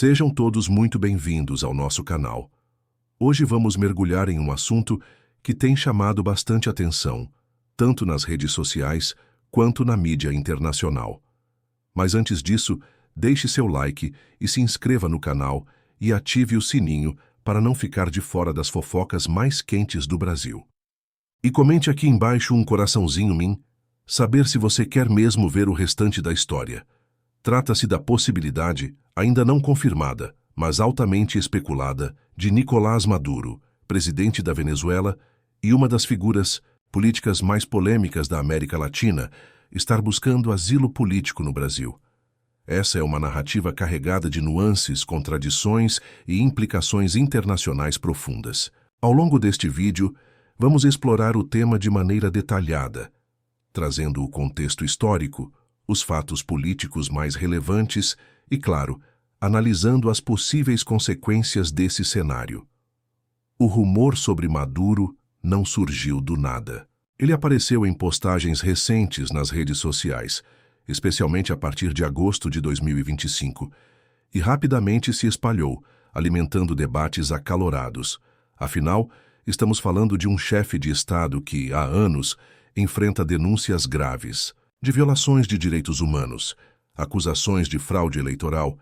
Sejam todos muito bem-vindos ao nosso canal. Hoje vamos mergulhar em um assunto que tem chamado bastante atenção, tanto nas redes sociais quanto na mídia internacional. Mas antes disso, deixe seu like e se inscreva no canal e ative o sininho para não ficar de fora das fofocas mais quentes do Brasil. E comente aqui embaixo um coraçãozinho saber se você quer mesmo ver o restante da história. Trata-se da possibilidade, ainda não confirmada, mas altamente especulada, de Nicolás Maduro, presidente da Venezuela e uma das figuras políticas mais polêmicas da América Latina, estar buscando asilo político no Brasil. Essa é uma narrativa carregada de nuances, contradições e implicações internacionais profundas. Ao longo deste vídeo, vamos explorar o tema de maneira detalhada, trazendo o contexto histórico, os fatos políticos mais relevantes e, claro, analisando as possíveis consequências desse cenário. O rumor sobre Maduro não surgiu do nada. Ele apareceu em postagens recentes nas redes sociais, especialmente a partir de agosto de 2025, e rapidamente se espalhou, alimentando debates acalorados. Afinal, estamos falando de um chefe de Estado que, há anos, enfrenta denúncias graves de violações de direitos humanos, acusações de fraude eleitoral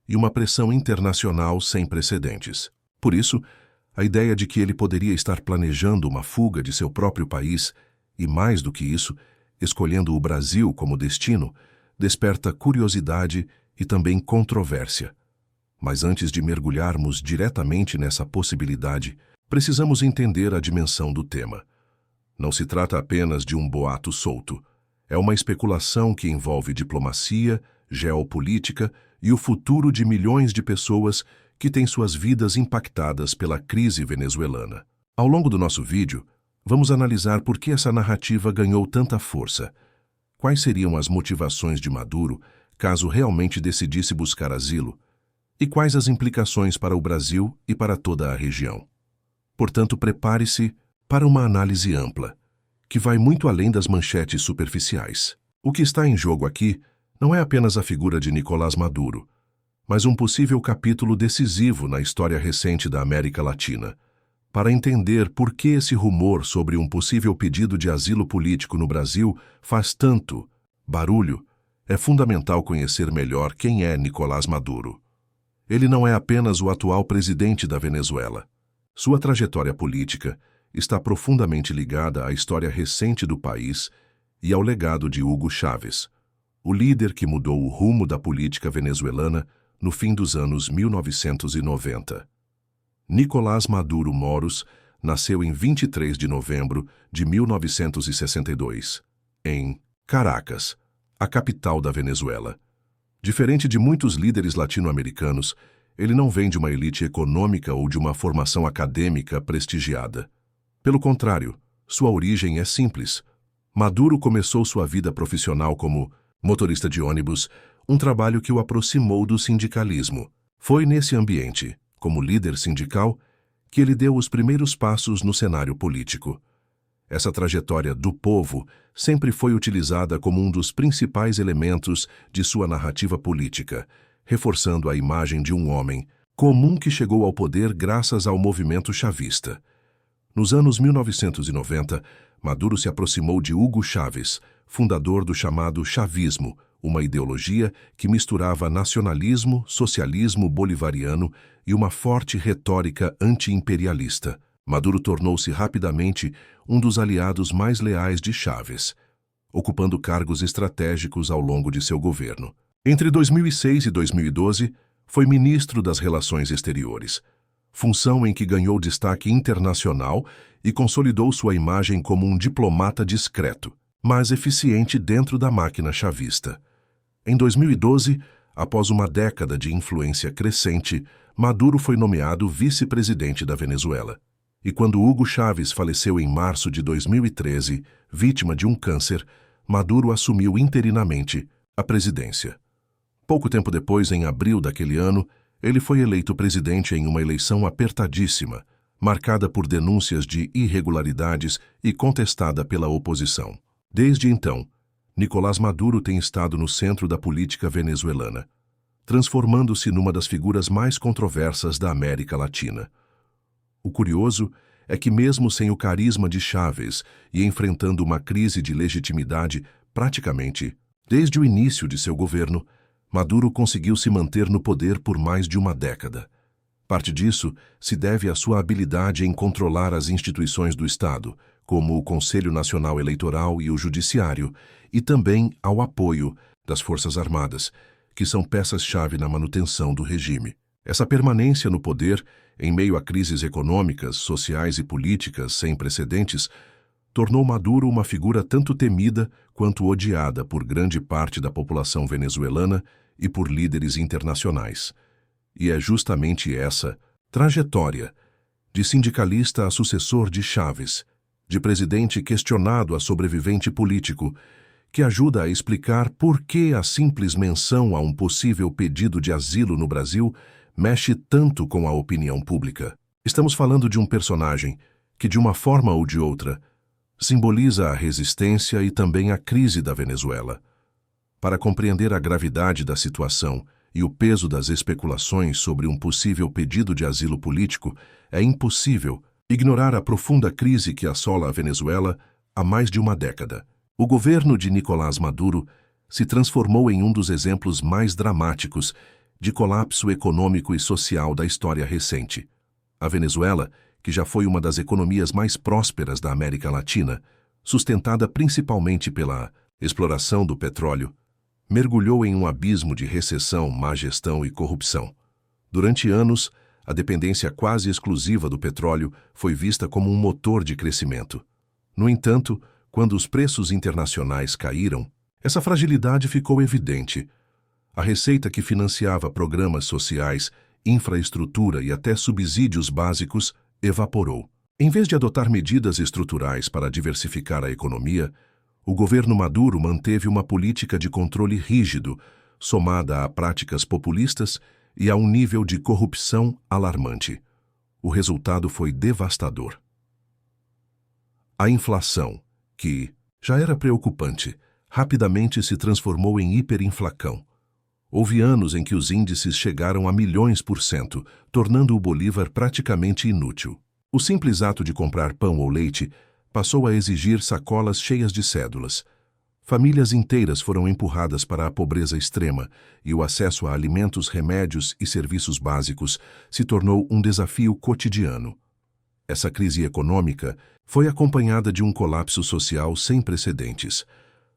e uma pressão internacional sem precedentes. Por isso, a ideia de que ele poderia estar planejando uma fuga de seu próprio país e, mais do que isso, escolhendo o Brasil como destino, desperta curiosidade e também controvérsia. Mas antes de mergulharmos diretamente nessa possibilidade, precisamos entender a dimensão do tema. Não se trata apenas de um boato solto. É uma especulação que envolve diplomacia, geopolítica e o futuro de milhões de pessoas que têm suas vidas impactadas pela crise venezuelana. Ao longo do nosso vídeo, vamos analisar por que essa narrativa ganhou tanta força. Quais seriam as motivações de Maduro caso realmente decidisse buscar asilo? E quais as implicações para o Brasil e para toda a região? Portanto, prepare-se para uma análise ampla, que vai muito além das manchetes superficiais. O que está em jogo aqui não é apenas a figura de Nicolás Maduro, mas um possível capítulo decisivo na história recente da América Latina. Para entender por que esse rumor sobre um possível pedido de asilo político no Brasil faz tanto barulho, é fundamental conhecer melhor quem é Nicolás Maduro. Ele não é apenas o atual presidente da Venezuela. Sua trajetória política está profundamente ligada à história recente do país e ao legado de Hugo Chávez, o líder que mudou o rumo da política venezuelana no fim dos anos 1990. Nicolás Maduro Moros nasceu em 23 de novembro de 1962, em Caracas, a capital da Venezuela. Diferente de muitos líderes latino-americanos, ele não vem de uma elite econômica ou de uma formação acadêmica prestigiada. Pelo contrário, sua origem é simples. Maduro começou sua vida profissional como motorista de ônibus, um trabalho que o aproximou do sindicalismo. Foi nesse ambiente, como líder sindical, que ele deu os primeiros passos no cenário político. Essa trajetória do povo sempre foi utilizada como um dos principais elementos de sua narrativa política, reforçando a imagem de um homem comum que chegou ao poder graças ao movimento chavista. Nos anos 1990, Maduro se aproximou de Hugo Chávez, fundador do chamado chavismo, uma ideologia que misturava nacionalismo, socialismo bolivariano e uma forte retórica anti-imperialista. Maduro tornou-se rapidamente um dos aliados mais leais de Chávez, ocupando cargos estratégicos ao longo de seu governo. Entre 2006 e 2012, foi ministro das Relações Exteriores, função em que ganhou destaque internacional e consolidou sua imagem como um diplomata discreto, mas eficiente dentro da máquina chavista. Em 2012, após uma década de influência crescente, Maduro foi nomeado vice-presidente da Venezuela. E quando Hugo Chávez faleceu em março de 2013, vítima de um câncer, Maduro assumiu interinamente a presidência. Pouco tempo depois, em abril daquele ano, ele foi eleito presidente em uma eleição apertadíssima, marcada por denúncias de irregularidades e contestada pela oposição. Desde então, Nicolás Maduro tem estado no centro da política venezuelana. transformando-se numa das figuras mais controversas da América Latina. O curioso é que, mesmo sem o carisma de Chávez e enfrentando uma crise de legitimidade praticamente desde o início de seu governo, Maduro conseguiu se manter no poder por mais de uma década. Parte disso se deve à sua habilidade em controlar as instituições do Estado, como o Conselho Nacional Eleitoral e o Judiciário, e também ao apoio das Forças Armadas, que são peças-chave na manutenção do regime. Essa permanência no poder, em meio a crises econômicas, sociais e políticas sem precedentes, tornou Maduro uma figura tanto temida quanto odiada por grande parte da população venezuelana e por líderes internacionais. E é justamente essa trajetória, de sindicalista a sucessor de Chávez, de presidente questionado a sobrevivente político, que ajuda a explicar por que a simples menção a um possível pedido de asilo no Brasil mexe tanto com a opinião pública. Estamos falando de um personagem que, de uma forma ou de outra, simboliza a resistência e também a crise da Venezuela. Para compreender a gravidade da situação e o peso das especulações sobre um possível pedido de asilo político, é impossível ignorar a profunda crise que assola a Venezuela há mais de uma década. O governo de Nicolás Maduro se transformou em um dos exemplos mais dramáticos de colapso econômico e social da história recente. A Venezuela, que já foi uma das economias mais prósperas da América Latina, sustentada principalmente pela exploração do petróleo, mergulhou em um abismo de recessão, má gestão e corrupção. Durante anos, a dependência quase exclusiva do petróleo foi vista como um motor de crescimento. No entanto, quando os preços internacionais caíram, essa fragilidade ficou evidente. A receita que financiava programas sociais, infraestrutura e até subsídios básicos evaporou. Em vez de adotar medidas estruturais para diversificar a economia, o governo Maduro manteve uma política de controle rígido, somada a práticas populistas e a um nível de corrupção alarmante. O resultado foi devastador. A inflação, que já era preocupante, rapidamente se transformou em hiperinflação. Houve anos em que os índices chegaram a milhões %, tornando o bolívar praticamente inútil. O simples ato de comprar pão ou leite passou a exigir sacolas cheias de cédulas. Famílias inteiras foram empurradas para a pobreza extrema e o acesso a alimentos, remédios e serviços básicos se tornou um desafio cotidiano. Essa crise econômica foi acompanhada de um colapso social sem precedentes.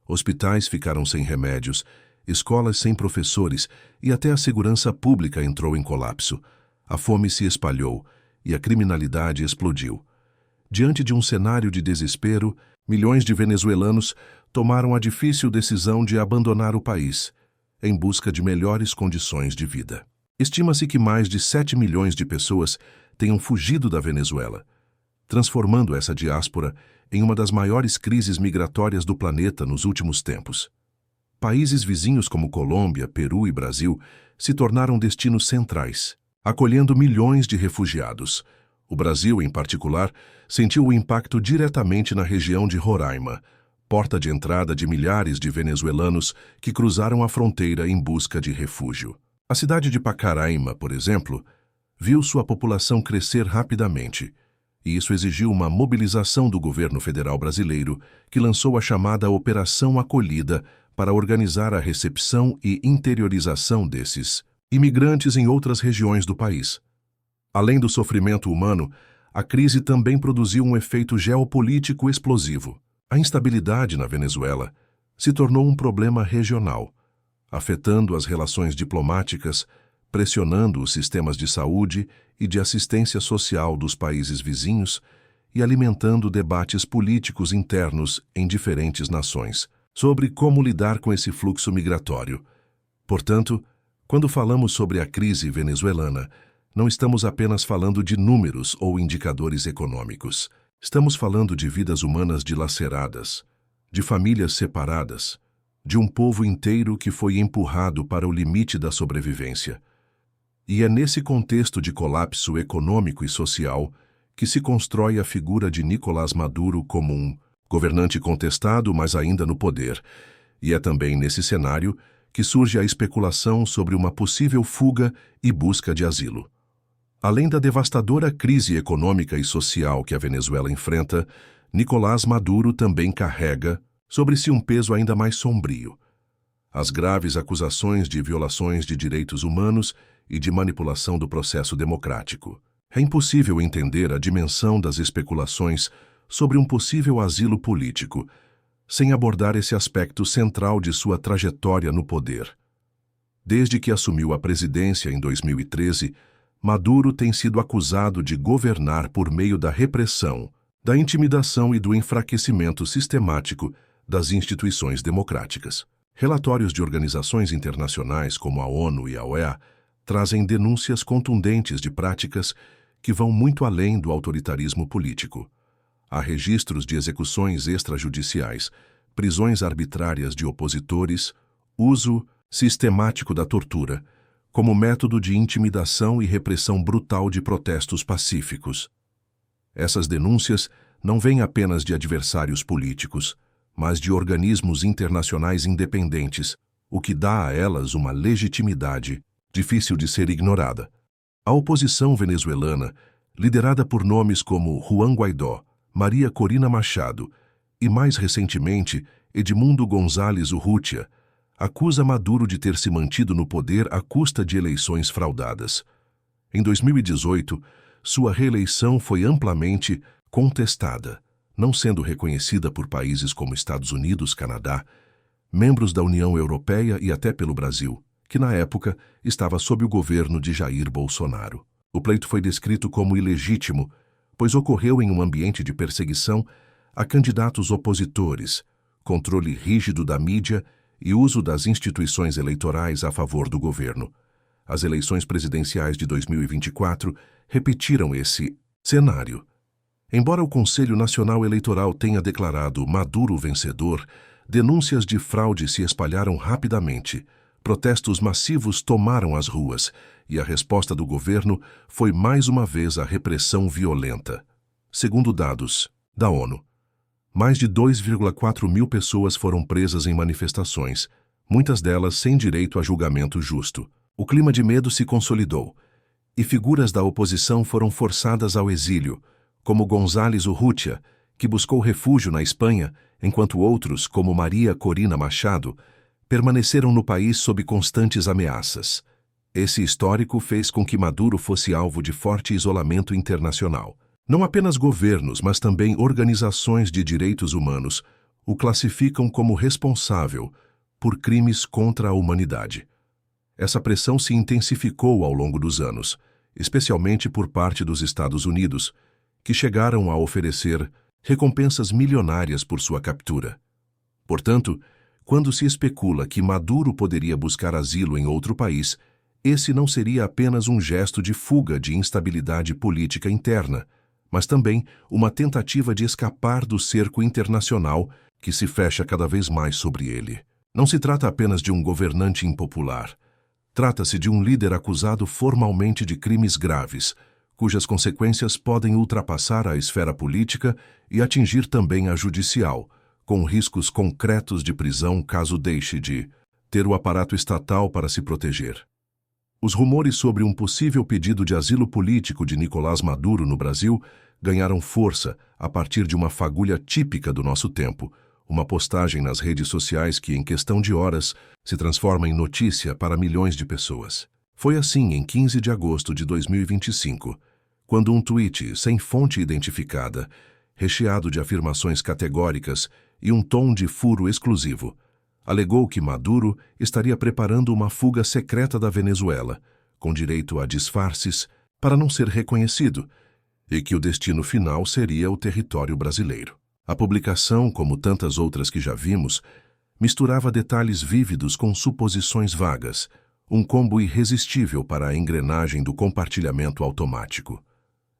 Hospitais ficaram sem remédios, escolas sem professores e até a segurança pública entrou em colapso. A fome se espalhou e a criminalidade explodiu. Diante de um cenário de desespero, milhões de venezuelanos tomaram a difícil decisão de abandonar o país, em busca de melhores condições de vida. Estima-se que mais de 7 milhões de pessoas tenham fugido da Venezuela, transformando essa diáspora em uma das maiores crises migratórias do planeta nos últimos tempos. Países vizinhos como Colômbia, Peru e Brasil se tornaram destinos centrais, acolhendo milhões de refugiados. O Brasil, em particular, sentiu o impacto diretamente na região de Roraima, porta de entrada de milhares de venezuelanos que cruzaram a fronteira em busca de refúgio. A cidade de Pacaraima, por exemplo, viu sua população crescer rapidamente, e isso exigiu uma mobilização do governo federal brasileiro, que lançou a chamada Operação Acolhida para organizar a recepção e interiorização desses imigrantes em outras regiões do país. Além do sofrimento humano, a crise também produziu um efeito geopolítico explosivo. A instabilidade na Venezuela se tornou um problema regional, afetando as relações diplomáticas, pressionando os sistemas de saúde e de assistência social dos países vizinhos e alimentando debates políticos internos em diferentes nações sobre como lidar com esse fluxo migratório. Portanto, quando falamos sobre a crise venezuelana, não estamos apenas falando de números ou indicadores econômicos. Estamos falando de vidas humanas dilaceradas, de famílias separadas, de um povo inteiro que foi empurrado para o limite da sobrevivência. E é nesse contexto de colapso econômico e social que se constrói a figura de Nicolás Maduro como um governante contestado, mas ainda no poder. E é também nesse cenário que surge a especulação sobre uma possível fuga e busca de asilo. Além da devastadora crise econômica e social que a Venezuela enfrenta, Nicolás Maduro também carrega sobre si um peso ainda mais sombrio: as graves acusações de violações de direitos humanos e de manipulação do processo democrático. É impossível entender a dimensão das especulações sobre um possível asilo político sem abordar esse aspecto central de sua trajetória no poder. Desde que assumiu a presidência em 2013, Maduro tem sido acusado de governar por meio da repressão, da intimidação e do enfraquecimento sistemático das instituições democráticas. Relatórios de organizações internacionais como a ONU e a OEA trazem denúncias contundentes de práticas que vão muito além do autoritarismo político. Há registros de execuções extrajudiciais, prisões arbitrárias de opositores, uso sistemático da tortura, como método de intimidação e repressão brutal de protestos pacíficos. Essas denúncias não vêm apenas de adversários políticos, mas de organismos internacionais independentes, o que dá a elas uma legitimidade difícil de ser ignorada. A oposição venezuelana, liderada por nomes como Juan Guaidó, Maria Corina Machado e, mais recentemente, Edmundo González Urrutia, acusa Maduro de ter se mantido no poder à custa de eleições fraudadas. Em 2018, sua reeleição foi amplamente contestada, não sendo reconhecida por países como Estados Unidos, Canadá, membros da União Europeia e até pelo Brasil, que na época estava sob o governo de Jair Bolsonaro. O pleito foi descrito como ilegítimo, pois ocorreu em um ambiente de perseguição a candidatos opositores, controle rígido da mídia e uso das instituições eleitorais a favor do governo. As eleições presidenciais de 2024 repetiram esse cenário. Embora o Conselho Nacional Eleitoral tenha declarado Maduro vencedor, denúncias de fraude se espalharam rapidamente. Protestos massivos tomaram as ruas e a resposta do governo foi mais uma vez a repressão violenta. Segundo dados da ONU, mais de 2,4 mil pessoas foram presas em manifestações, muitas delas sem direito a julgamento justo. O clima de medo se consolidou e figuras da oposição foram forçadas ao exílio, como González Urrutia, que buscou refúgio na Espanha, enquanto outros, como Maria Corina Machado, permaneceram no país sob constantes ameaças. Esse histórico fez com que Maduro fosse alvo de forte isolamento internacional. Não apenas governos, mas também organizações de direitos humanos o classificam como responsável por crimes contra a humanidade. Essa pressão se intensificou ao longo dos anos, especialmente por parte dos Estados Unidos, que chegaram a oferecer recompensas milionárias por sua captura. Portanto, quando se especula que Maduro poderia buscar asilo em outro país, esse não seria apenas um gesto de fuga de instabilidade política interna, mas também uma tentativa de escapar do cerco internacional que se fecha cada vez mais sobre ele. Não se trata apenas de um governante impopular. Trata-se de um líder acusado formalmente de crimes graves, cujas consequências podem ultrapassar a esfera política e atingir também a judicial, com riscos concretos de prisão caso deixe de ter o aparato estatal para se proteger. Os rumores sobre um possível pedido de asilo político de Nicolás Maduro no Brasil ganharam força a partir de uma fagulha típica do nosso tempo, uma postagem nas redes sociais que, em questão de horas, se transforma em notícia para milhões de pessoas. Foi assim em 15 de agosto de 2025, quando um tweet sem fonte identificada, recheado de afirmações categóricas e um tom de furo exclusivo, alegou que Maduro estaria preparando uma fuga secreta da Venezuela, com direito a disfarces, para não ser reconhecido, e que o destino final seria o território brasileiro. A publicação, como tantas outras que já vimos, misturava detalhes vívidos com suposições vagas, um combo irresistível para a engrenagem do compartilhamento automático.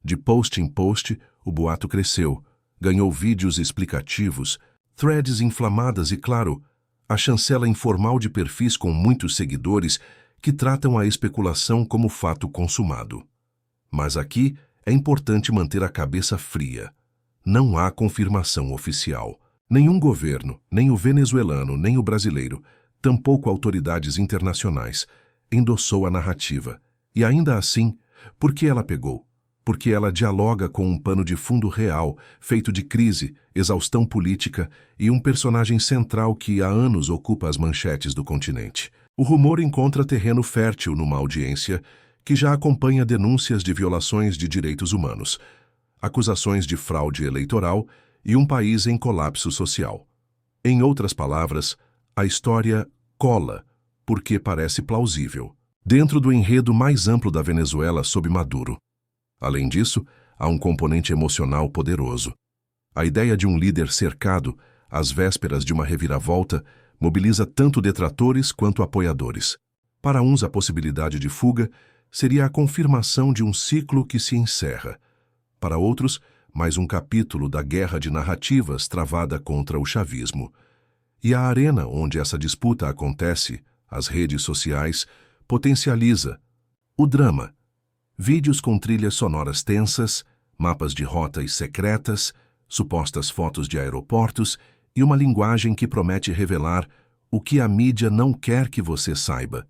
De post em post, o boato cresceu, ganhou vídeos explicativos, threads inflamadas e, claro, a chancela informal de perfis com muitos seguidores que tratam a especulação como fato consumado. Mas aqui é importante manter a cabeça fria. Não há confirmação oficial. Nenhum governo, nem o venezuelano, nem o brasileiro, tampouco autoridades internacionais, endossou a narrativa. E ainda assim, por que ela pegou? Porque ela dialoga com um pano de fundo real, feito de crise, exaustão política e um personagem central que há anos ocupa as manchetes do continente. O rumor encontra terreno fértil numa audiência que já acompanha denúncias de violações de direitos humanos, acusações de fraude eleitoral e um país em colapso social. Em outras palavras, a história cola, porque parece plausível, dentro do enredo mais amplo da Venezuela sob Maduro. Além disso, há um componente emocional poderoso. A ideia de um líder cercado, às vésperas de uma reviravolta, mobiliza tanto detratores quanto apoiadores. Para uns, a possibilidade de fuga seria a confirmação de um ciclo que se encerra. Para outros, mais um capítulo da guerra de narrativas travada contra o chavismo. E a arena onde essa disputa acontece, as redes sociais, potencializa o drama. Vídeos com trilhas sonoras tensas, mapas de rotas secretas, supostas fotos de aeroportos e uma linguagem que promete revelar o que a mídia não quer que você saiba.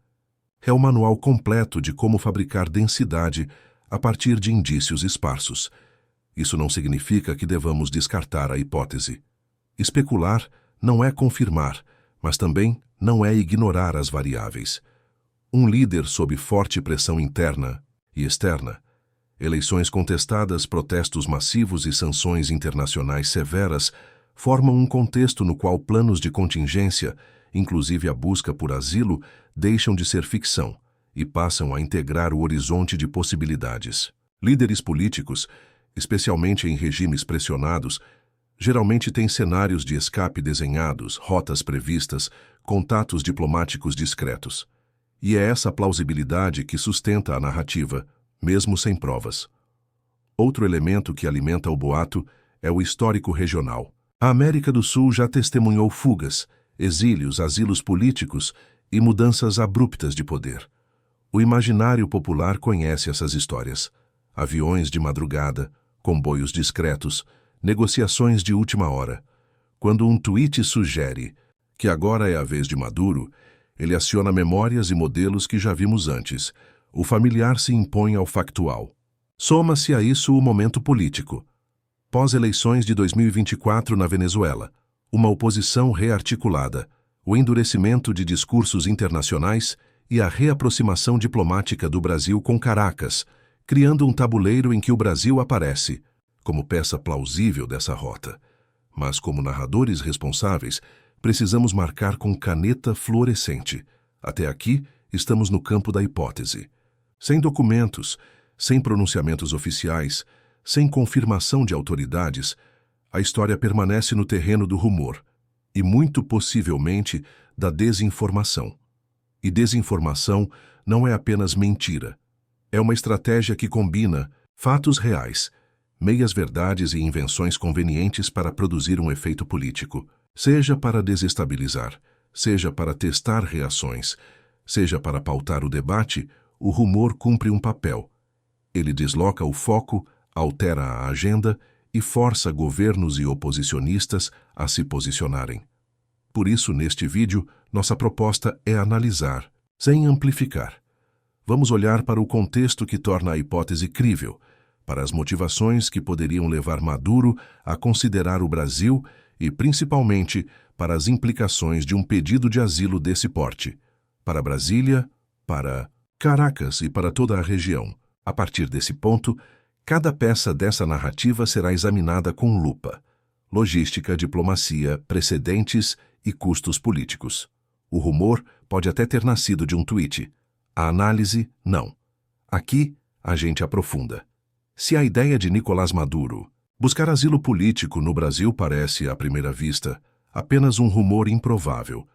É o manual completo de como fabricar densidade a partir de indícios esparsos. Isso não significa que devamos descartar a hipótese. Especular não é confirmar, mas também não é ignorar as variáveis. Um líder sob forte pressão interna e externa, eleições contestadas, protestos massivos e sanções internacionais severas formam um contexto no qual planos de contingência, inclusive a busca por asilo, deixam de ser ficção e passam a integrar o horizonte de possibilidades. Líderes políticos, especialmente em regimes pressionados, geralmente têm cenários de escape desenhados, rotas previstas, contatos diplomáticos discretos. E é essa plausibilidade que sustenta a narrativa, mesmo sem provas. Outro elemento que alimenta o boato é o histórico regional. A América do Sul já testemunhou fugas, exílios, asilos políticos e mudanças abruptas de poder. O imaginário popular conhece essas histórias. Aviões de madrugada, comboios discretos, negociações de última hora. Quando um tweet sugere que agora é a vez de Maduro, ele aciona memórias e modelos que já vimos antes. O familiar se impõe ao factual. Soma-se a isso o momento político. Pós-eleições de 2024 na Venezuela, uma oposição rearticulada, o endurecimento de discursos internacionais e a reaproximação diplomática do Brasil com Caracas, criando um tabuleiro em que o Brasil aparece como peça plausível dessa rota. Mas, como narradores responsáveis, precisamos marcar com caneta fluorescente. Até aqui, estamos no campo da hipótese. Sem documentos, sem pronunciamentos oficiais, sem confirmação de autoridades, a história permanece no terreno do rumor e, muito possivelmente, da desinformação. E desinformação não é apenas mentira. É uma estratégia que combina fatos reais, meias-verdades e invenções convenientes para produzir um efeito político, seja para desestabilizar, seja para testar reações, seja para pautar o debate. O rumor cumpre um papel. Ele desloca o foco, altera a agenda e força governos e oposicionistas a se posicionarem. Por isso, neste vídeo, nossa proposta é analisar, sem amplificar. Vamos olhar para o contexto que torna a hipótese crível, para as motivações que poderiam levar Maduro a considerar o Brasil e, principalmente, para as implicações de um pedido de asilo desse porte, para Brasília, para Caracas e para toda a região. A partir desse ponto, cada peça dessa narrativa será examinada com lupa. Logística, diplomacia, precedentes e custos políticos. O rumor pode até ter nascido de um tweet. A análise, não. Aqui, a gente aprofunda. Se a ideia de Nicolás Maduro buscar asilo político no Brasil parece, à primeira vista, apenas um rumor improvável,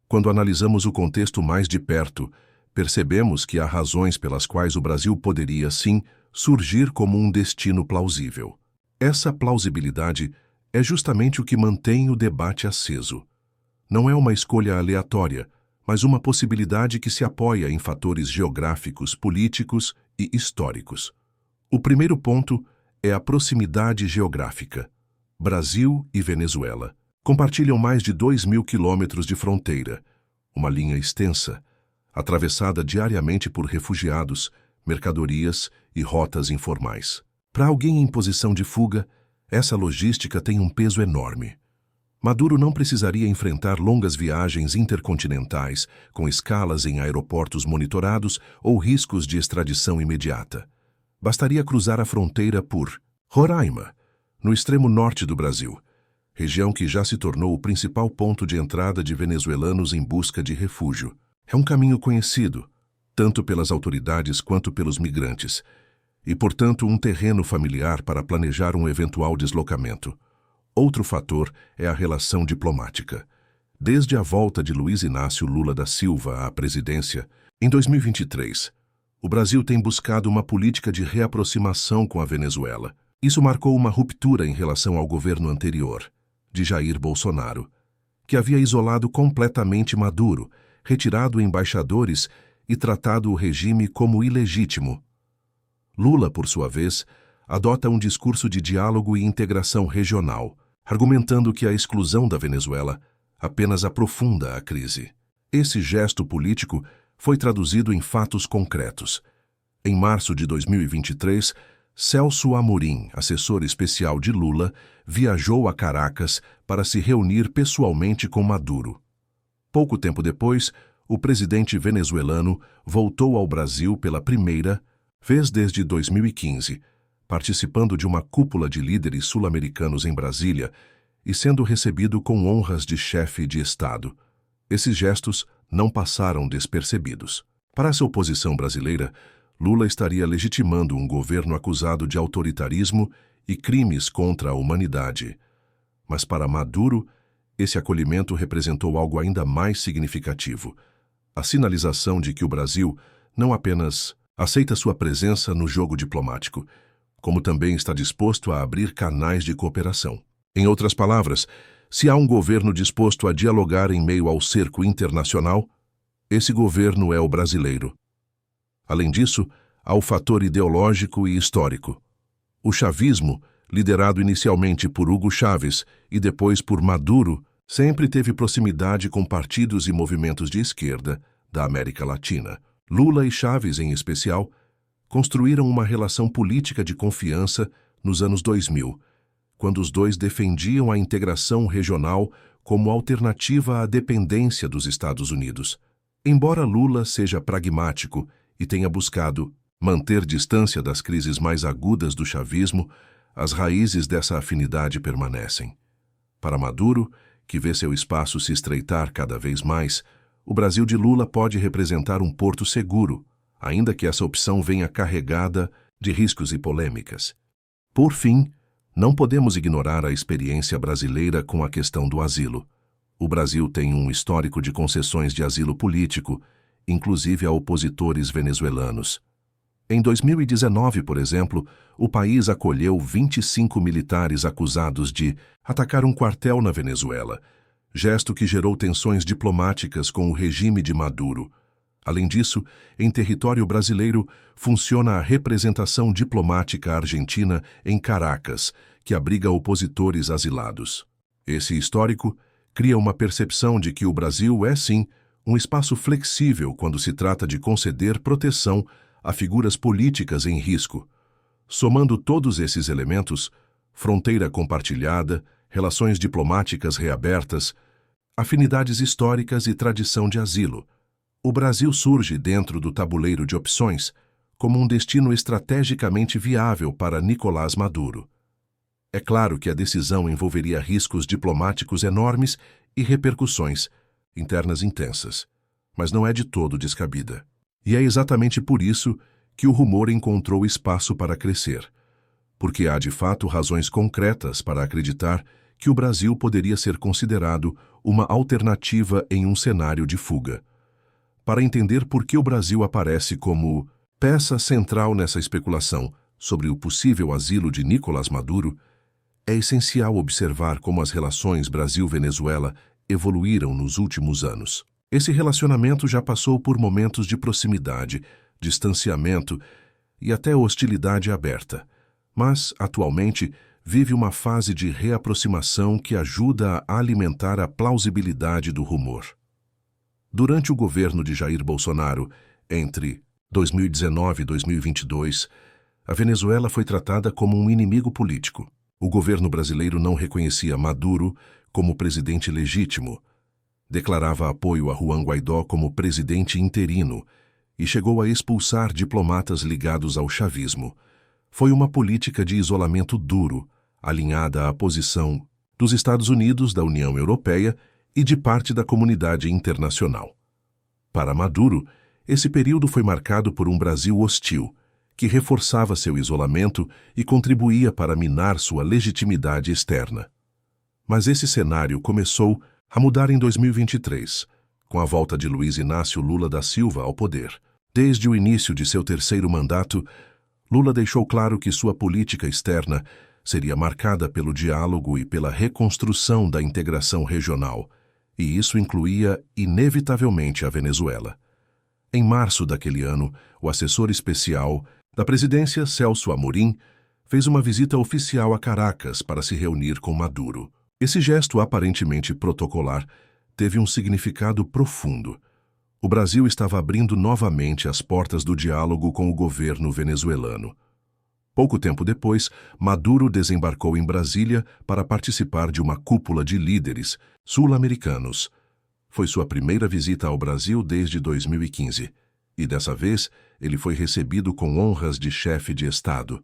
quando analisamos o contexto mais de perto, percebemos que há razões pelas quais o Brasil poderia, sim, surgir como um destino plausível. Essa plausibilidade é justamente o que mantém o debate aceso. Não é uma escolha aleatória, mas uma possibilidade que se apoia em fatores geográficos, políticos e históricos. O primeiro ponto é a proximidade geográfica. Brasil e Venezuela compartilham mais de 2.000 quilômetros de fronteira, uma linha extensa, atravessada diariamente por refugiados, mercadorias e rotas informais. Para alguém em posição de fuga, essa logística tem um peso enorme. Maduro não precisaria enfrentar longas viagens intercontinentais, com escalas em aeroportos monitorados ou riscos de extradição imediata. Bastaria cruzar a fronteira por Roraima, no extremo norte do Brasil, região que já se tornou o principal ponto de entrada de venezuelanos em busca de refúgio. É um caminho conhecido, tanto pelas autoridades quanto pelos migrantes, e, portanto, um terreno familiar para planejar um eventual deslocamento. Outro fator é a relação diplomática. Desde a volta de Luiz Inácio Lula da Silva à presidência, em 2023, o Brasil tem buscado uma política de reaproximação com a Venezuela. Isso marcou uma ruptura em relação ao governo anterior, de Jair Bolsonaro, que havia isolado completamente Maduro, retirado embaixadores e tratado o regime como ilegítimo. Lula, por sua vez, adota um discurso de diálogo e integração regional, argumentando que a exclusão da Venezuela apenas aprofunda a crise. Esse gesto político foi traduzido em fatos concretos. Em março de 2023, Celso Amorim, assessor especial de Lula, viajou a Caracas para se reunir pessoalmente com Maduro. Pouco tempo depois, o presidente venezuelano voltou ao Brasil pela primeira vez desde 2015, participando de uma cúpula de líderes sul-americanos em Brasília e sendo recebido com honras de chefe de Estado. Esses gestos não passaram despercebidos. Para essa oposição brasileira, Lula estaria legitimando um governo acusado de autoritarismo e crimes contra a humanidade. Mas para Maduro, esse acolhimento representou algo ainda mais significativo: a sinalização de que o Brasil não apenas aceita sua presença no jogo diplomático, como também está disposto a abrir canais de cooperação. Em outras palavras, se há um governo disposto a dialogar em meio ao cerco internacional, esse governo é o brasileiro. Além disso, há o fator ideológico e histórico. O chavismo, liderado inicialmente por Hugo Chávez e depois por Maduro, sempre teve proximidade com partidos e movimentos de esquerda da América Latina. Lula e Chávez, em especial, construíram uma relação política de confiança nos anos 2000, quando os dois defendiam a integração regional como alternativa à dependência dos Estados Unidos. Embora Lula seja pragmático e tenha buscado manter distância das crises mais agudas do chavismo, as raízes dessa afinidade permanecem. Para Maduro, que vê seu espaço se estreitar cada vez mais, o Brasil de Lula pode representar um porto seguro, ainda que essa opção venha carregada de riscos e polêmicas. Por fim, não podemos ignorar a experiência brasileira com a questão do asilo. O Brasil tem um histórico de concessões de asilo político, inclusive a opositores venezuelanos. Em 2019, por exemplo, o país acolheu 25 militares acusados de atacar um quartel na Venezuela, gesto que gerou tensões diplomáticas com o regime de Maduro. Além disso, em território brasileiro, funciona a representação diplomática argentina em Caracas, que abriga opositores asilados. Esse histórico cria uma percepção de que o Brasil é, sim, um espaço flexível quando se trata de conceder proteção a figuras políticas em risco. Somando todos esses elementos, fronteira compartilhada, relações diplomáticas reabertas, afinidades históricas e tradição de asilo, o Brasil surge dentro do tabuleiro de opções como um destino estrategicamente viável para Nicolás Maduro. É claro que a decisão envolveria riscos diplomáticos enormes e repercussões internas intensas, mas não é de todo descabida. E é exatamente por isso que o rumor encontrou espaço para crescer, porque há de fato razões concretas para acreditar que o Brasil poderia ser considerado uma alternativa em um cenário de fuga. Para entender por que o Brasil aparece como peça central nessa especulação sobre o possível asilo de Nicolás Maduro, é essencial observar como as relações Brasil-Venezuela evoluíram nos últimos anos. Esse relacionamento já passou por momentos de proximidade, distanciamento e até hostilidade aberta, mas, atualmente, vive uma fase de reaproximação que ajuda a alimentar a plausibilidade do rumor. Durante o governo de Jair Bolsonaro, entre 2019 e 2022, a Venezuela foi tratada como um inimigo político. O governo brasileiro não reconhecia Maduro como presidente legítimo, declarava apoio a Juan Guaidó como presidente interino e chegou a expulsar diplomatas ligados ao chavismo. Foi uma política de isolamento duro, alinhada à posição dos Estados Unidos, da União Europeia e de parte da comunidade internacional. Para Maduro, esse período foi marcado por um Brasil hostil, que reforçava seu isolamento e contribuía para minar sua legitimidade externa. Mas esse cenário começou a mudar em 2023, com a volta de Luiz Inácio Lula da Silva ao poder. Desde o início de seu terceiro mandato, Lula deixou claro que sua política externa seria marcada pelo diálogo e pela reconstrução da integração regional, e isso incluía, inevitavelmente, a Venezuela. Em março daquele ano, o assessor especial da presidência, Celso Amorim, fez uma visita oficial a Caracas para se reunir com Maduro. Esse gesto aparentemente protocolar teve um significado profundo. O Brasil estava abrindo novamente as portas do diálogo com o governo venezuelano. Pouco tempo depois, Maduro desembarcou em Brasília para participar de uma cúpula de líderes sul-americanos. Foi sua primeira visita ao Brasil desde 2015, e dessa vez ele foi recebido com honras de chefe de Estado.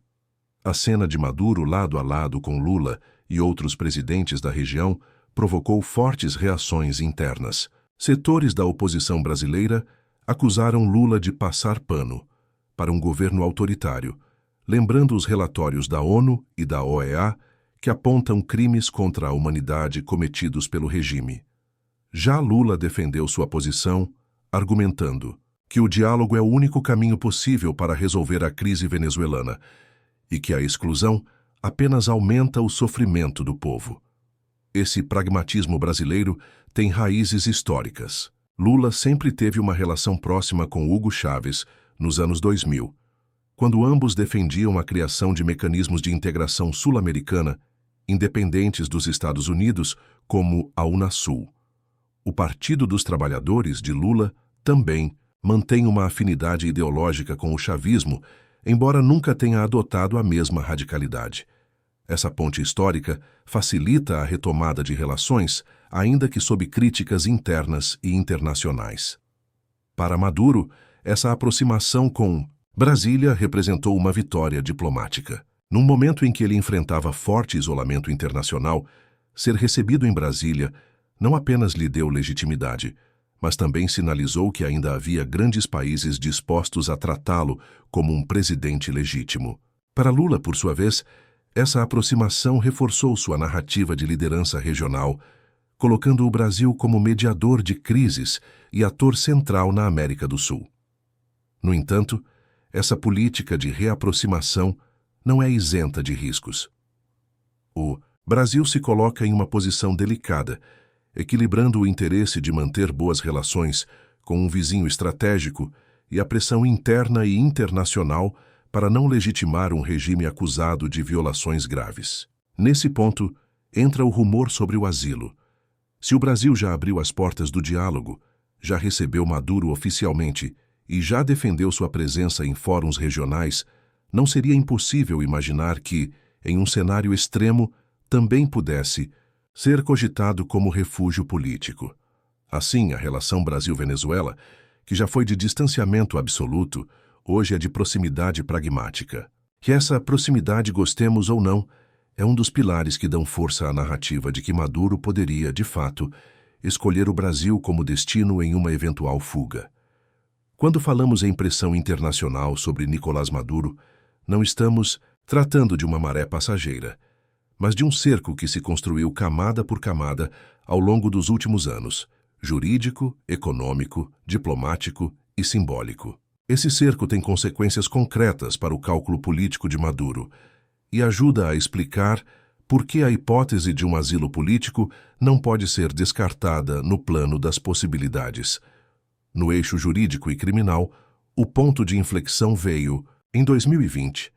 A cena de Maduro lado a lado com Lula e outros presidentes da região provocou fortes reações internas. Setores da oposição brasileira acusaram Lula de passar pano para um governo autoritário, lembrando os relatórios da ONU e da OEA que apontam crimes contra a humanidade cometidos pelo regime. Já Lula defendeu sua posição, argumentando que o diálogo é o único caminho possível para resolver a crise venezuelana e que a exclusão apenas aumenta o sofrimento do povo. Esse pragmatismo brasileiro tem raízes históricas. Lula sempre teve uma relação próxima com Hugo Chávez nos anos 2000, quando ambos defendiam a criação de mecanismos de integração sul-americana independentes dos Estados Unidos, como a Unasul. O Partido dos Trabalhadores de Lula também mantém uma afinidade ideológica com o chavismo, embora nunca tenha adotado a mesma radicalidade. Essa ponte histórica facilita a retomada de relações, ainda que sob críticas internas e internacionais. Para Maduro, essa aproximação com Brasília representou uma vitória diplomática. Num momento em que ele enfrentava forte isolamento internacional, ser recebido em Brasília não apenas lhe deu legitimidade, mas também sinalizou que ainda havia grandes países dispostos a tratá-lo como um presidente legítimo. Para Lula, por sua vez, essa aproximação reforçou sua narrativa de liderança regional, colocando o Brasil como mediador de crises e ator central na América do Sul. No entanto, essa política de reaproximação não é isenta de riscos. O Brasil se coloca em uma posição delicada, equilibrando o interesse de manter boas relações com um vizinho estratégico e a pressão interna e internacional para não legitimar um regime acusado de violações graves. Nesse ponto, entra o rumor sobre o asilo. Se o Brasil já abriu as portas do diálogo, já recebeu Maduro oficialmente e já defendeu sua presença em fóruns regionais, não seria impossível imaginar que, em um cenário extremo, também pudesse ser cogitado como refúgio político. Assim, a relação Brasil-Venezuela, que já foi de distanciamento absoluto, hoje é de proximidade pragmática. Que essa proximidade, gostemos ou não, é um dos pilares que dão força à narrativa de que Maduro poderia, de fato, escolher o Brasil como destino em uma eventual fuga. Quando falamos em pressão internacional sobre Nicolás Maduro, não estamos tratando de uma maré passageira, mas de um cerco que se construiu camada por camada ao longo dos últimos anos, jurídico, econômico, diplomático e simbólico. Esse cerco tem consequências concretas para o cálculo político de Maduro e ajuda a explicar por que a hipótese de um asilo político não pode ser descartada no plano das possibilidades. No eixo jurídico e criminal, o ponto de inflexão veio em 2020,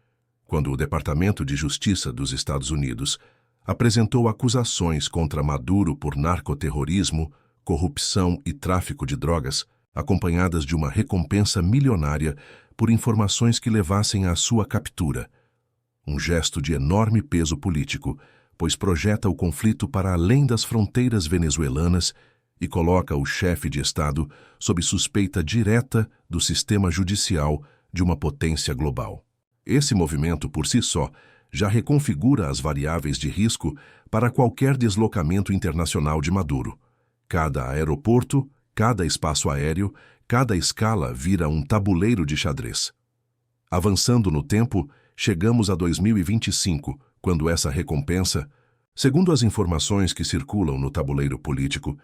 quando o Departamento de Justiça dos Estados Unidos apresentou acusações contra Maduro por narcoterrorismo, corrupção e tráfico de drogas, acompanhadas de uma recompensa milionária por informações que levassem à sua captura. Um gesto de enorme peso político, pois projeta o conflito para além das fronteiras venezuelanas e coloca o chefe de Estado sob suspeita direta do sistema judicial de uma potência global. Esse movimento, por si só, já reconfigura as variáveis de risco para qualquer deslocamento internacional de Maduro. Cada aeroporto, cada espaço aéreo, cada escala vira um tabuleiro de xadrez. Avançando no tempo, chegamos a 2025, quando essa recompensa, segundo as informações que circulam no tabuleiro político,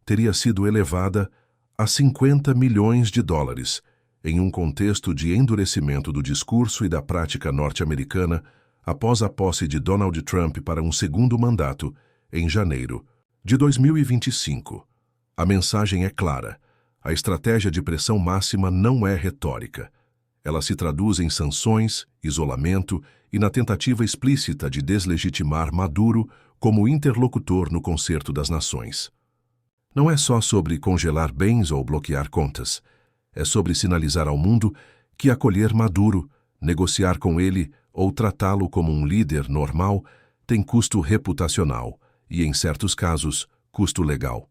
teria sido elevada a 50 milhões de dólares, em um contexto de endurecimento do discurso e da prática norte-americana após a posse de Donald Trump para um segundo mandato, em janeiro de 2025. A mensagem é clara. A estratégia de pressão máxima não é retórica. Ela se traduz em sanções, isolamento e na tentativa explícita de deslegitimar Maduro como interlocutor no concerto das nações. Não é só sobre congelar bens ou bloquear contas. É sobre sinalizar ao mundo que acolher Maduro, negociar com ele ou tratá-lo como um líder normal tem custo reputacional e, em certos casos, custo legal.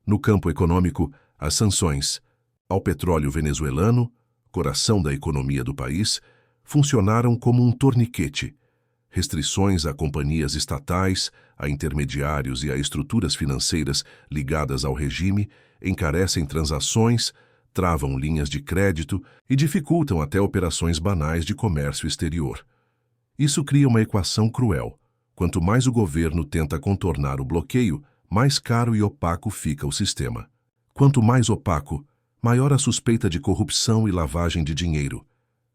No campo econômico, as sanções ao petróleo venezuelano, coração da economia do país, funcionaram como um torniquete. Restrições a companhias estatais, a intermediários e a estruturas financeiras ligadas ao regime encarecem transações, travam linhas de crédito e dificultam até operações banais de comércio exterior. Isso cria uma equação cruel. Quanto mais o governo tenta contornar o bloqueio, mais caro e opaco fica o sistema. Quanto mais opaco, maior a suspeita de corrupção e lavagem de dinheiro,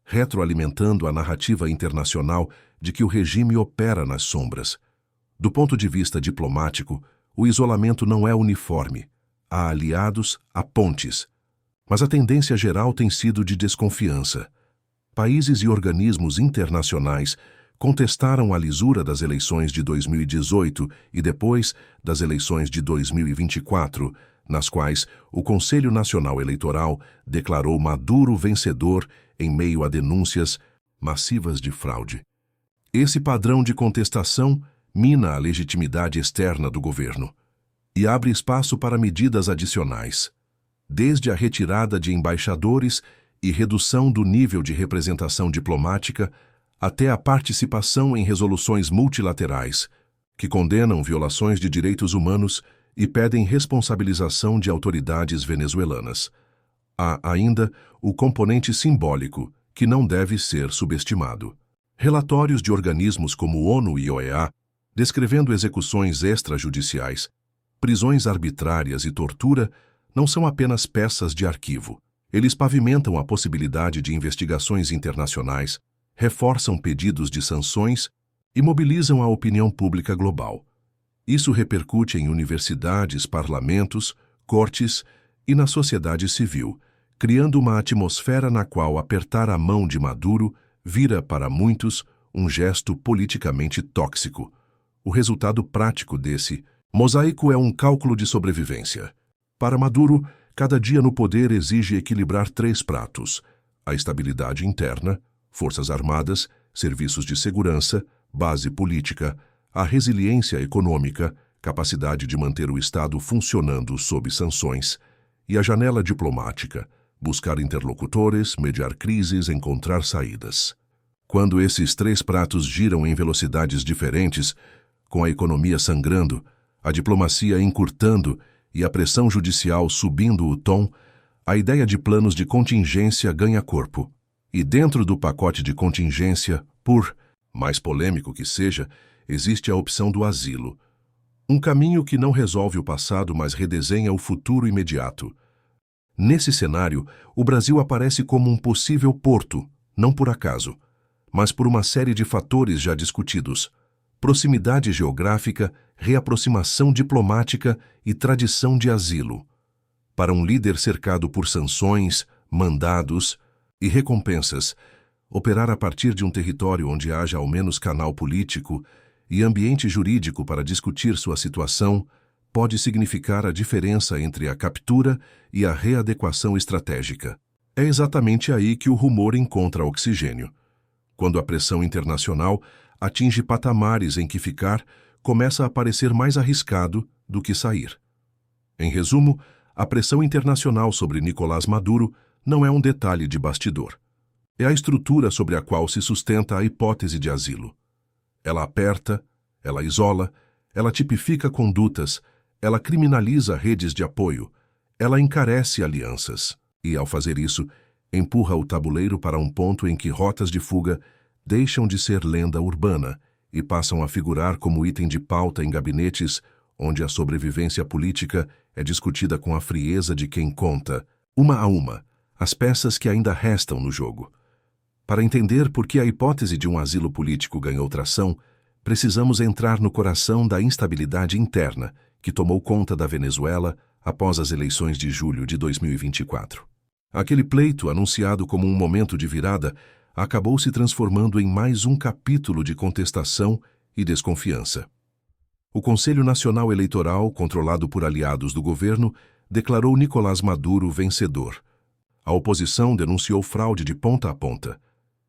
retroalimentando a narrativa internacional de que o regime opera nas sombras. Do ponto de vista diplomático, o isolamento não é uniforme. Há aliados, há pontes. Mas a tendência geral tem sido de desconfiança. Países e organismos internacionais contestaram a lisura das eleições de 2018 e depois das eleições de 2024, nas quais o Conselho Nacional Eleitoral declarou Maduro vencedor em meio a denúncias massivas de fraude. Esse padrão de contestação mina a legitimidade externa do governo e abre espaço para medidas adicionais, desde a retirada de embaixadores e redução do nível de representação diplomática até a participação em resoluções multilaterais que condenam violações de direitos humanos e pedem responsabilização de autoridades venezuelanas. Há ainda o componente simbólico, que não deve ser subestimado. Relatórios de organismos como ONU e OEA, descrevendo execuções extrajudiciais, prisões arbitrárias e tortura, não são apenas peças de arquivo. Eles pavimentam a possibilidade de investigações internacionais, reforçam pedidos de sanções e mobilizam a opinião pública global. Isso repercute em universidades, parlamentos, cortes e na sociedade civil, criando uma atmosfera na qual apertar a mão de Maduro vira, para muitos, um gesto politicamente tóxico. O resultado prático desse mosaico é um cálculo de sobrevivência. Para Maduro, cada dia no poder exige equilibrar 3 pratos: a estabilidade interna, forças armadas, serviços de segurança, base política, a resiliência econômica, capacidade de manter o Estado funcionando sob sanções, e a janela diplomática, buscar interlocutores, mediar crises, encontrar saídas. Quando esses 3 pratos giram em velocidades diferentes, com a economia sangrando, a diplomacia encurtando e a pressão judicial subindo o tom, a ideia de planos de contingência ganha corpo. E dentro do pacote de contingência, por mais polêmico que seja, existe a opção do asilo. Um caminho que não resolve o passado, mas redesenha o futuro imediato. Nesse cenário, o Brasil aparece como um possível porto, não por acaso, mas por uma série de fatores já discutidos: proximidade geográfica, reaproximação diplomática e tradição de asilo. Para um líder cercado por sanções, mandados e recompensas, operar a partir de um território onde haja ao menos canal político e ambiente jurídico para discutir sua situação pode significar a diferença entre a captura e a readequação estratégica. É exatamente aí que o rumor encontra oxigênio. Quando a pressão internacional atinge patamares em que ficar começa a parecer mais arriscado do que sair. Em resumo, a pressão internacional sobre Nicolás Maduro não é um detalhe de bastidor. É a estrutura sobre a qual se sustenta a hipótese de asilo. Ela aperta, ela isola, ela tipifica condutas, ela criminaliza redes de apoio, ela encarece alianças e, ao fazer isso, empurra o tabuleiro para um ponto em que rotas de fuga deixam de ser lenda urbana e passam a figurar como item de pauta em gabinetes onde a sobrevivência política é discutida com a frieza de quem conta, uma a uma, as peças que ainda restam no jogo. Para entender por que a hipótese de um asilo político ganhou tração, precisamos entrar no coração da instabilidade interna que tomou conta da Venezuela após as eleições de julho de 2024. Aquele pleito, anunciado como um momento de virada, acabou se transformando em mais um capítulo de contestação e desconfiança. O Conselho Nacional Eleitoral, controlado por aliados do governo, declarou Nicolás Maduro vencedor. A oposição denunciou fraude de ponta a ponta,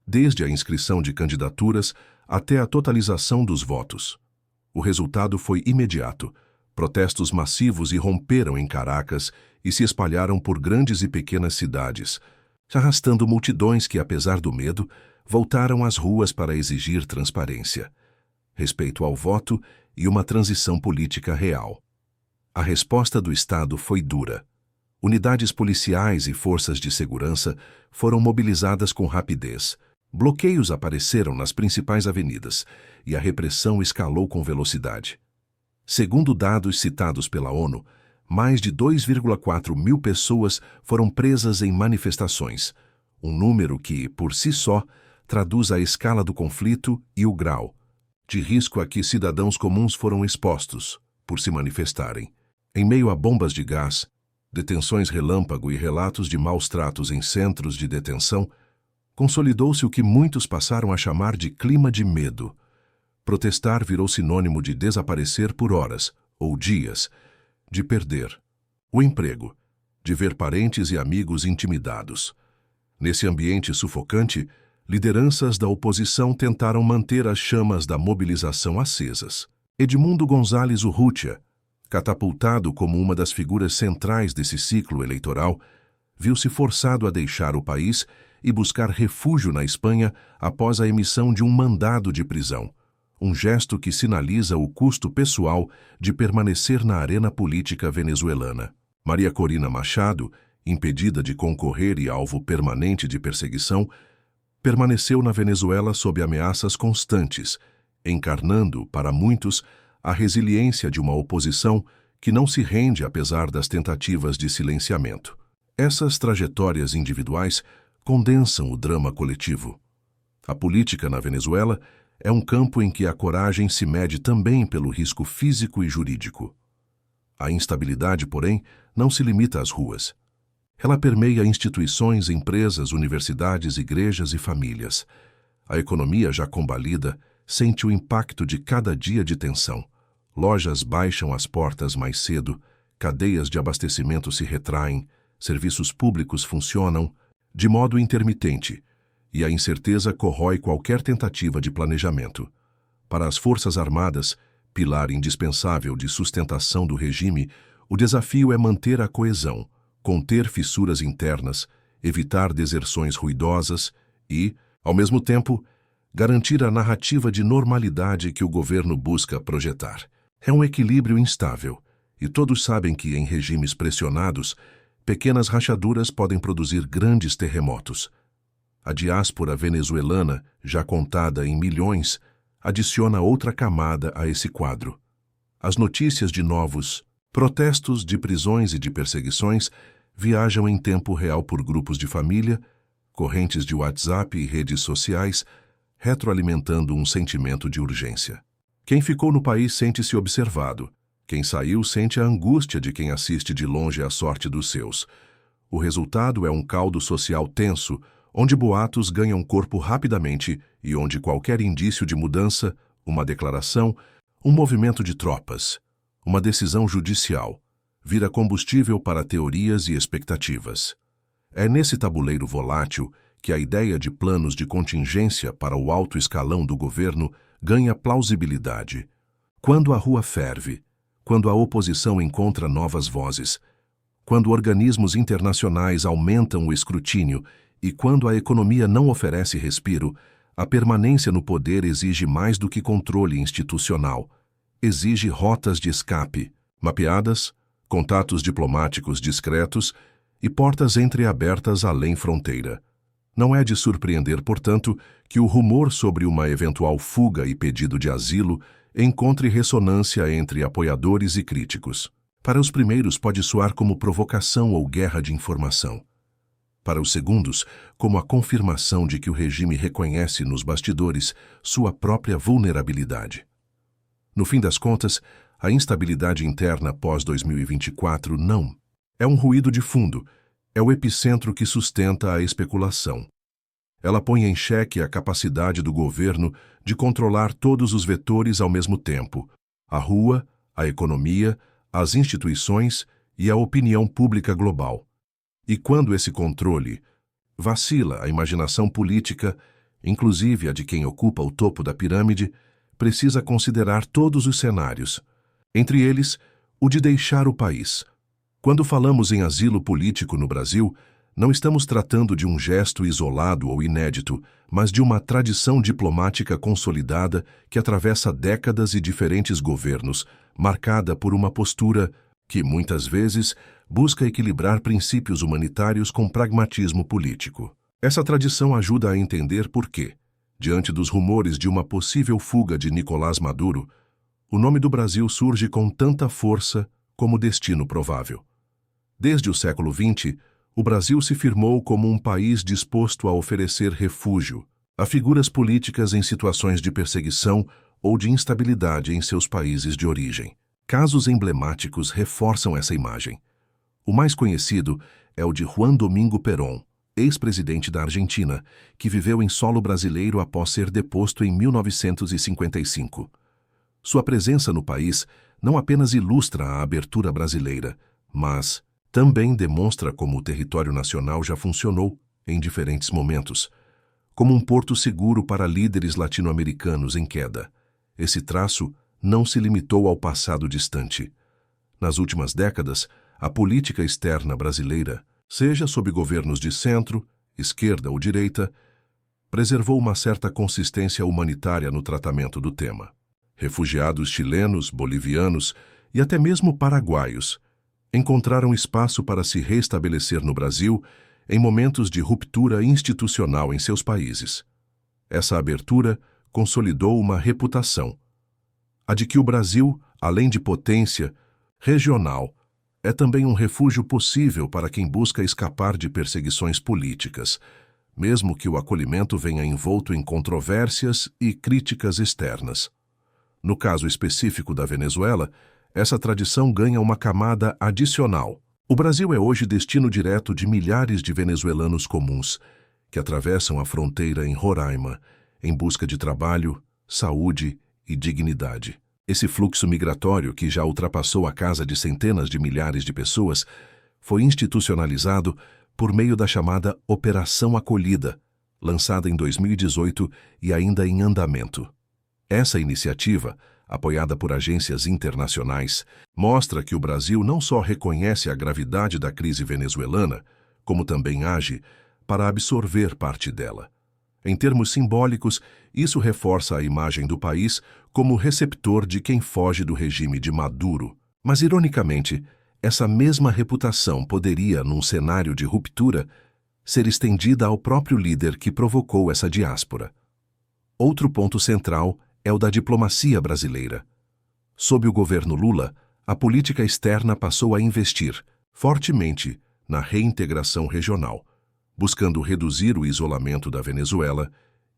desde a inscrição de candidaturas até a totalização dos votos. O resultado foi imediato. Protestos massivos irromperam em Caracas e se espalharam por grandes e pequenas cidades, arrastando multidões que, apesar do medo, voltaram às ruas para exigir transparência, respeito ao voto e uma transição política real. A resposta do Estado foi dura. Unidades policiais e forças de segurança foram mobilizadas com rapidez. Bloqueios apareceram nas principais avenidas e a repressão escalou com velocidade. Segundo dados citados pela ONU, mais de 2,4 mil pessoas foram presas em manifestações, um número que, por si só, traduz a escala do conflito e o grau de risco a que cidadãos comuns foram expostos por se manifestarem. Em meio a bombas de gás, detenções relâmpago e relatos de maus tratos em centros de detenção, consolidou-se o que muitos passaram a chamar de clima de medo. Protestar virou sinônimo de desaparecer por horas ou dias, de perder o emprego, de ver parentes e amigos intimidados. Nesse ambiente sufocante, lideranças da oposição tentaram manter as chamas da mobilização acesas. Edmundo González Urrutia, catapultado como uma das figuras centrais desse ciclo eleitoral, viu-se forçado a deixar o país e buscar refúgio na Espanha após a emissão de um mandado de prisão, um gesto que sinaliza o custo pessoal de permanecer na arena política venezuelana. Maria Corina Machado, impedida de concorrer e alvo permanente de perseguição, permaneceu na Venezuela sob ameaças constantes, encarnando, para muitos, a resiliência de uma oposição que não se rende apesar das tentativas de silenciamento. Essas trajetórias individuais condensam o drama coletivo. A política na Venezuela é um campo em que a coragem se mede também pelo risco físico e jurídico. A instabilidade, porém, não se limita às ruas. Ela permeia instituições, empresas, universidades, igrejas e famílias. A economia, já combalida, sente o impacto de cada dia de tensão. Lojas baixam as portas mais cedo, cadeias de abastecimento se retraem, serviços públicos funcionam de modo intermitente, e a incerteza corrói qualquer tentativa de planejamento. Para as Forças Armadas, pilar indispensável de sustentação do regime, o desafio é manter a coesão, conter fissuras internas, evitar deserções ruidosas e, ao mesmo tempo, garantir a narrativa de normalidade que o governo busca projetar. É um equilíbrio instável, e todos sabem que, em regimes pressionados, pequenas rachaduras podem produzir grandes terremotos. A diáspora venezuelana, já contada em milhões, adiciona outra camada a esse quadro. As notícias de novos protestos, de prisões e de perseguições viajam em tempo real por grupos de família, correntes de WhatsApp e redes sociais, retroalimentando um sentimento de urgência. Quem ficou no país sente-se observado. Quem saiu sente a angústia de quem assiste de longe à sorte dos seus. O resultado é um caldo social tenso, onde boatos ganham corpo rapidamente e onde qualquer indício de mudança, uma declaração, um movimento de tropas, uma decisão judicial, vira combustível para teorias e expectativas. É nesse tabuleiro volátil que a ideia de planos de contingência para o alto escalão do governo ganha plausibilidade. Quando a rua ferve, quando a oposição encontra novas vozes, quando organismos internacionais aumentam o escrutínio e quando a economia não oferece respiro, a permanência no poder exige mais do que controle institucional. Exige rotas de escape, mapeadas, contatos diplomáticos discretos e portas entreabertas além fronteira. Não é de surpreender, portanto, que o rumor sobre uma eventual fuga e pedido de asilo encontre ressonância entre apoiadores e críticos. Para os primeiros pode soar como provocação ou guerra de informação. Para os segundos, como a confirmação de que o regime reconhece nos bastidores sua própria vulnerabilidade. No fim das contas, a instabilidade interna pós-2024 não é um ruído de fundo, é o epicentro que sustenta a especulação. Ela põe em xeque a capacidade do governo de controlar todos os vetores ao mesmo tempo: a rua, a economia, as instituições e a opinião pública global. E quando esse controle vacila, a imaginação política, inclusive a de quem ocupa o topo da pirâmide, precisa considerar todos os cenários, entre eles o de deixar o país. Quando falamos em asilo político no Brasil, não estamos tratando de um gesto isolado ou inédito, mas de uma tradição diplomática consolidada que atravessa décadas e diferentes governos, marcada por uma postura que, muitas vezes, busca equilibrar princípios humanitários com pragmatismo político. Essa tradição ajuda a entender por que, diante dos rumores de uma possível fuga de Nicolás Maduro, o nome do Brasil surge com tanta força como destino provável. Desde o século XX, o Brasil se firmou como um país disposto a oferecer refúgio a figuras políticas em situações de perseguição ou de instabilidade em seus países de origem. Casos emblemáticos reforçam essa imagem. O mais conhecido é o de Juan Domingo Perón, ex-presidente da Argentina, que viveu em solo brasileiro após ser deposto em 1955. Sua presença no país não apenas ilustra a abertura brasileira, mas também demonstra como o território nacional já funcionou, em diferentes momentos, como um porto seguro para líderes latino-americanos em queda. Esse traço não se limitou ao passado distante. Nas últimas décadas, a política externa brasileira, seja sob governos de centro, esquerda ou direita, preservou uma certa consistência humanitária no tratamento do tema. Refugiados chilenos, bolivianos e até mesmo paraguaios encontraram espaço para se restabelecer no Brasil em momentos de ruptura institucional em seus países. Essa abertura consolidou uma reputação, a de que o Brasil, além de potência regional, é também um refúgio possível para quem busca escapar de perseguições políticas, mesmo que o acolhimento venha envolto em controvérsias e críticas externas. No caso específico da Venezuela, essa tradição ganha uma camada adicional. O Brasil é hoje destino direto de milhares de venezuelanos comuns, que atravessam a fronteira em Roraima, em busca de trabalho, saúde e dignidade. Esse fluxo migratório, que já ultrapassou a casa de centenas de milhares de pessoas, foi institucionalizado por meio da chamada Operação Acolhida, lançada em 2018 e ainda em andamento. Essa iniciativa, apoiada por agências internacionais, mostra que o Brasil não só reconhece a gravidade da crise venezuelana, como também age para absorver parte dela. Em termos simbólicos, isso reforça a imagem do país como receptor de quem foge do regime de Maduro. Mas, ironicamente, essa mesma reputação poderia, num cenário de ruptura, ser estendida ao próprio líder que provocou essa diáspora. Outro ponto central é o da diplomacia brasileira. Sob o governo Lula, a política externa passou a investir fortemente na reintegração regional, buscando reduzir o isolamento da Venezuela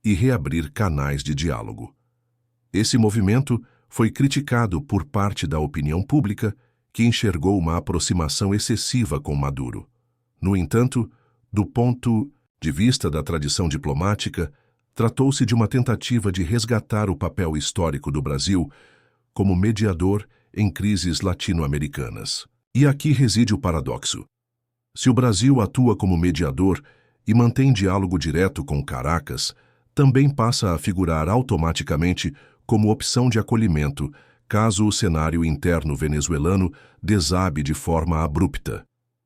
e reabrir canais de diálogo. Esse movimento foi criticado por parte da opinião pública, que enxergou uma aproximação excessiva com Maduro. No entanto, do ponto de vista da tradição diplomática, tratou-se de uma tentativa de resgatar o papel histórico do Brasil como mediador em crises latino-americanas. E aqui reside o paradoxo. Se o Brasil atua como mediador e mantém diálogo direto com Caracas, também passa a figurar automaticamente como opção de acolhimento, caso o cenário interno venezuelano desabe de forma abrupta.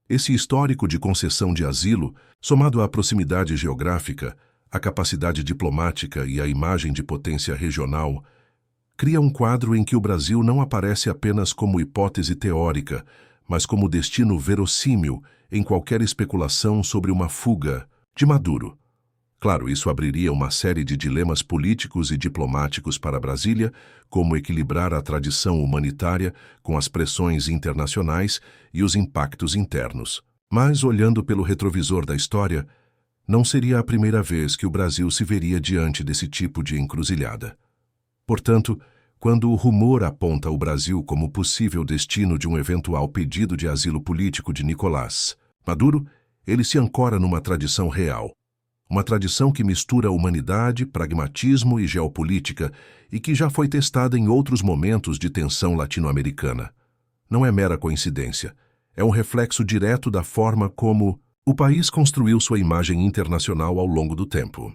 Esse histórico de concessão de asilo, somado à proximidade geográfica, à capacidade diplomática e à imagem de potência regional, cria um quadro em que o Brasil não aparece apenas como hipótese teórica, mas como destino verossímil em qualquer especulação sobre uma fuga de Maduro. Claro, isso abriria uma série de dilemas políticos e diplomáticos para Brasília, como equilibrar a tradição humanitária com as pressões internacionais e os impactos internos. Mas, olhando pelo retrovisor da história, não seria a primeira vez que o Brasil se veria diante desse tipo de encruzilhada. Portanto, quando o rumor aponta o Brasil como possível destino de um eventual pedido de asilo político de Nicolás Maduro, ele se ancora numa tradição real. Uma tradição que mistura humanidade, pragmatismo e geopolítica e que já foi testada em outros momentos de tensão latino-americana. Não é mera coincidência. É um reflexo direto da forma como o país construiu sua imagem internacional ao longo do tempo.